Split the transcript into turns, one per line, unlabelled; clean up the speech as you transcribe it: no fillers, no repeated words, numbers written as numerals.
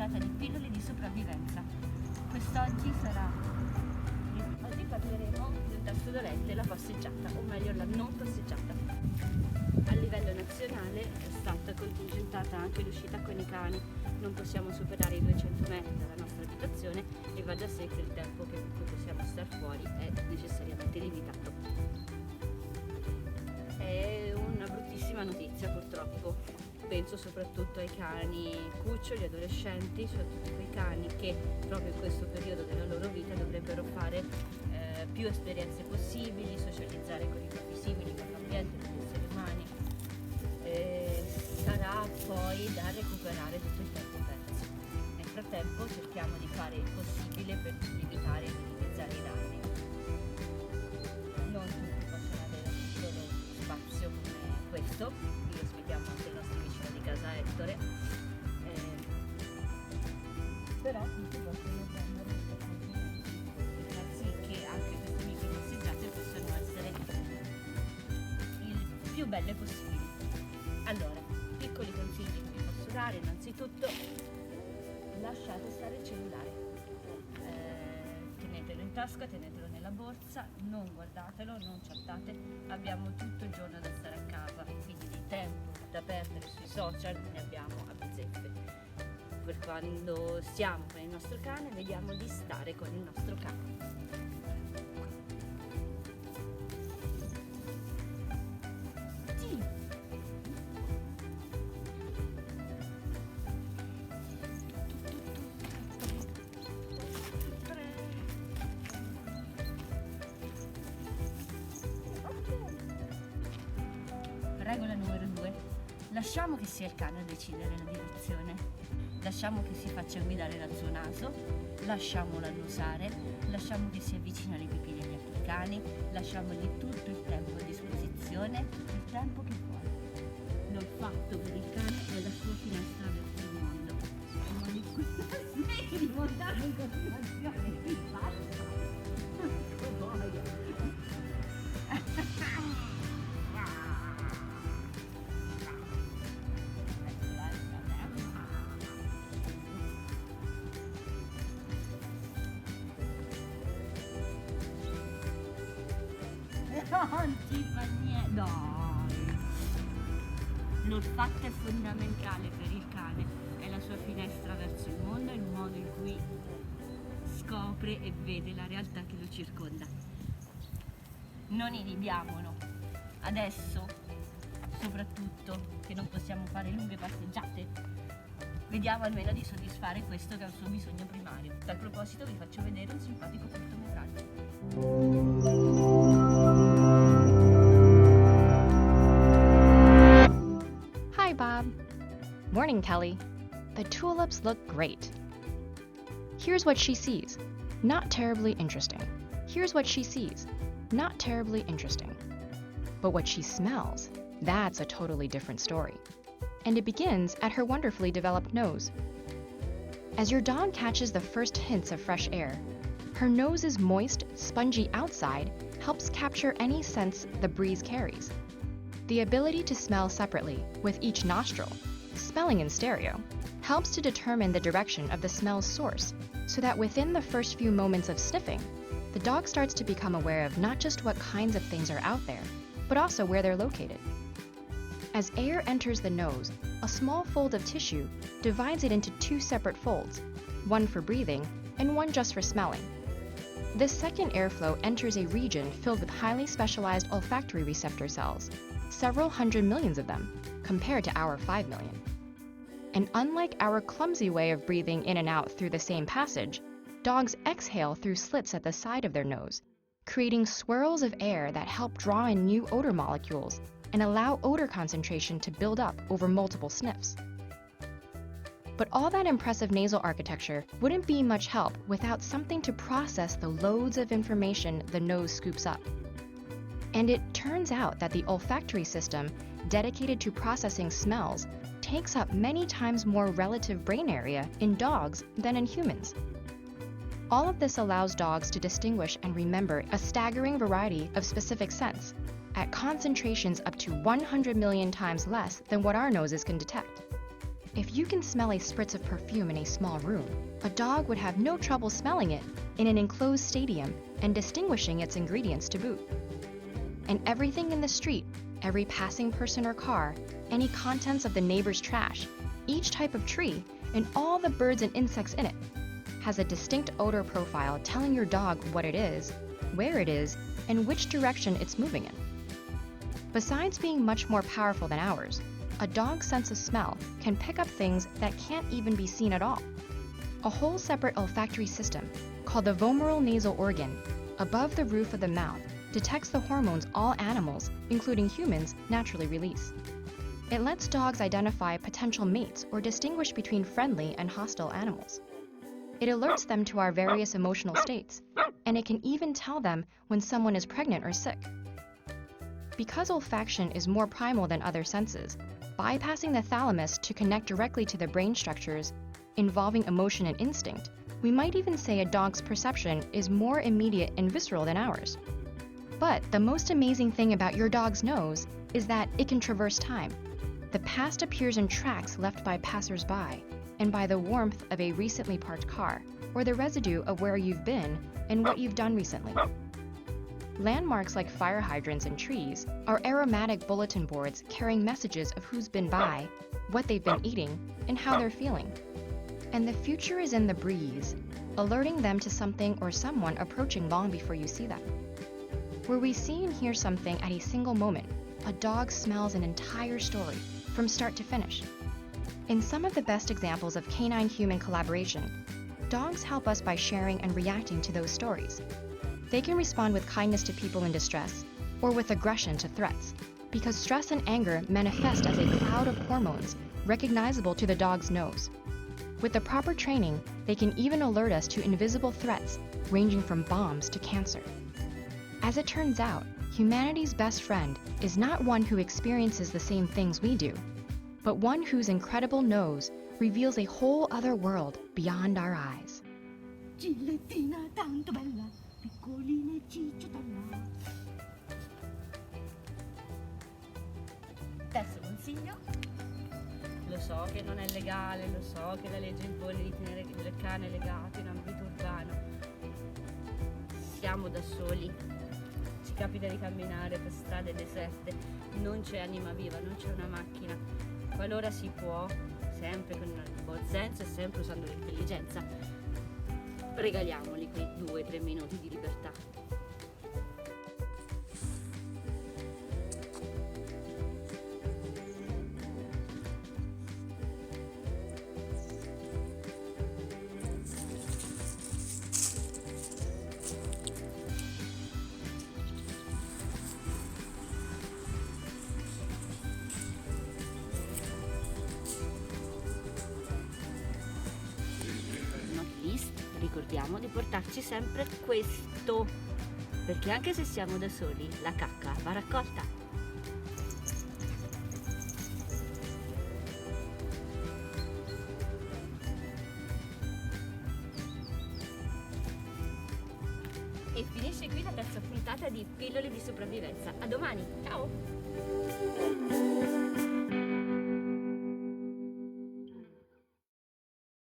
puntata di pillole di sopravvivenza. Quest'oggi oggi parleremo del tasto dolente, la passeggiata, o meglio la non passeggiata. A livello nazionale è stata contingentata anche l'uscita con i cani, non possiamo superare i 200 metri dalla nostra abitazione e va da sé che il tempo che possiamo star fuori è necessariamente limitato. È una bruttissima notizia purtroppo, penso soprattutto ai cani cuccioli, adolescenti, soprattutto quei cani che proprio in questo periodo della loro vita dovrebbero fare più esperienze possibili, socializzare con i propri simili, con l'ambiente, con gli esseri umani. Sarà poi da recuperare tutto il tempo perso. Nel frattempo cerchiamo di fare il possibile per limitare e minimizzare i danni. Non tutti possono avere un piccolo spazio come questo, qui ospitiamo anche il nostro vicino di casa Ettore, però tutti possono prendere il complimenti e far sì che anche queste micro passeggiate possano essere il più belle possibili. Allora, piccoli consigli che vi posso dare: innanzitutto lasciate stare il cellulare, tenetelo in tasca, tenetelo nella borsa, non guardatelo, non chattate, abbiamo tutto il giorno da stare a casa, quindi di tempo da perdere sui social ne abbiamo a bizzeffe. Per quando stiamo con il nostro cane, vediamo di stare con il nostro cane. Regola numero 2. Lasciamo che sia il cane a decidere la direzione. Lasciamo che si faccia guidare dal suo naso, lasciamolo annusare, lasciamo che si avvicini alle pipine degli altri cani, lasciamogli tutto il tempo a disposizione, il tempo che vuole. L'olfatto per il cane è la sua finestra verso il mondo. Il modo in cui smetti di montarlo in continuazione, ti basta. Che voglia. Non ti fa niente, dai! L'olfatto è fondamentale per il cane, è la sua finestra verso il mondo, è il modo in cui scopre e vede la realtà che lo circonda. Non inibiamolo. Adesso, soprattutto, che non possiamo fare lunghe passeggiate, vediamo almeno di soddisfare questo che è il suo bisogno primario. A tal proposito vi faccio vedere un simpatico cortometraggio.
Hi, Bob. Morning, Kelly. The tulips look great. Here's what she sees. Not terribly interesting. Here's what she sees. Not terribly interesting. But what she smells, that's a totally different story. And it begins at her wonderfully developed nose. As your dog catches the first hints of fresh air, her nose's moist, spongy outside helps capture any scents the breeze carries. The ability to smell separately with each nostril, smelling in stereo, helps to determine the direction of the smell's source, so that within the first few moments of sniffing, the dog starts to become aware of not just what kinds of things are out there, but also where they're located. As air enters the nose, a small fold of tissue divides it into two separate folds, one for breathing and one just for smelling. This second airflow enters a region filled with highly specialized olfactory receptor cells, several hundred millions of them, compared to our 5 million. And unlike our clumsy way of breathing in and out through the same passage, dogs exhale through slits at the side of their nose, creating swirls of air that help draw in new odor molecules and allow odor concentration to build up over multiple sniffs. But all that impressive nasal architecture wouldn't be much help without something to process the loads of information the nose scoops up. And it turns out that the olfactory system, dedicated to processing smells, takes up many times more relative brain area in dogs than in humans. All of this allows dogs to distinguish and remember a staggering variety of specific scents, at concentrations up to 100 million times less than what our noses can detect. If you can smell a spritz of perfume in a small room, a dog would have no trouble smelling it in an enclosed stadium and distinguishing its ingredients to boot. And everything in the street, every passing person or car, any contents of the neighbor's trash, each type of tree, and all the birds and insects in it, has a distinct odor profile telling your dog what it is, where it is, and which direction it's moving in. Besides being much more powerful than ours, a dog's sense of smell can pick up things that can't even be seen at all. A whole separate olfactory system, called the vomeral nasal organ, above the roof of the mouth, detects the hormones all animals, including humans, naturally release. It lets dogs identify potential mates or distinguish between friendly and hostile animals. It alerts them to our various emotional states, and it can even tell them when someone is pregnant or sick. Because olfaction is more primal than other senses, bypassing the thalamus to connect directly to the brain structures involving emotion and instinct, we might even say a dog's perception is more immediate and visceral than ours. But the most amazing thing about your dog's nose is that it can traverse time. The past appears in tracks left by passers-by and by the warmth of a recently parked car, or the residue of where you've been and what you've done recently. Landmarks like fire hydrants and trees are aromatic bulletin boards carrying messages of who's been by, what they've been eating, and how they're feeling. And the future is in the breeze, alerting them to something or someone approaching long before you see them. Where we see and hear something at a single moment, a dog smells an entire story, from start to finish. In some of the best examples of canine-human collaboration, dogs help us by sharing and reacting to those stories. They can respond with kindness to people in distress, or with aggression to threats, because stress and anger manifest as a cloud of hormones recognizable to the dog's nose. With the proper training, they can even alert us to invisible threats, ranging from bombs to cancer. As it turns out, humanity's best friend is not one who experiences the same things we do, but one whose incredible nose reveals a whole other world beyond our eyes.
Gillettina tanto bella, piccolina e cicciottella. Terzo consiglio. Lo so che non è legale, lo so che la legge impone di tenere il cane legato in ambito urbano. Siamo da soli, ci capita di camminare per strade deserte, non c'è anima viva, non c'è una macchina. Qualora si può, sempre con il buon senso e sempre usando l'intelligenza, regaliamoli quei 2-3 minuti di libertà. Ricordiamo di portarci sempre questo, perché anche se siamo da soli, la cacca va raccolta. E finisce qui la terza puntata di Pillole di sopravvivenza. A domani, ciao!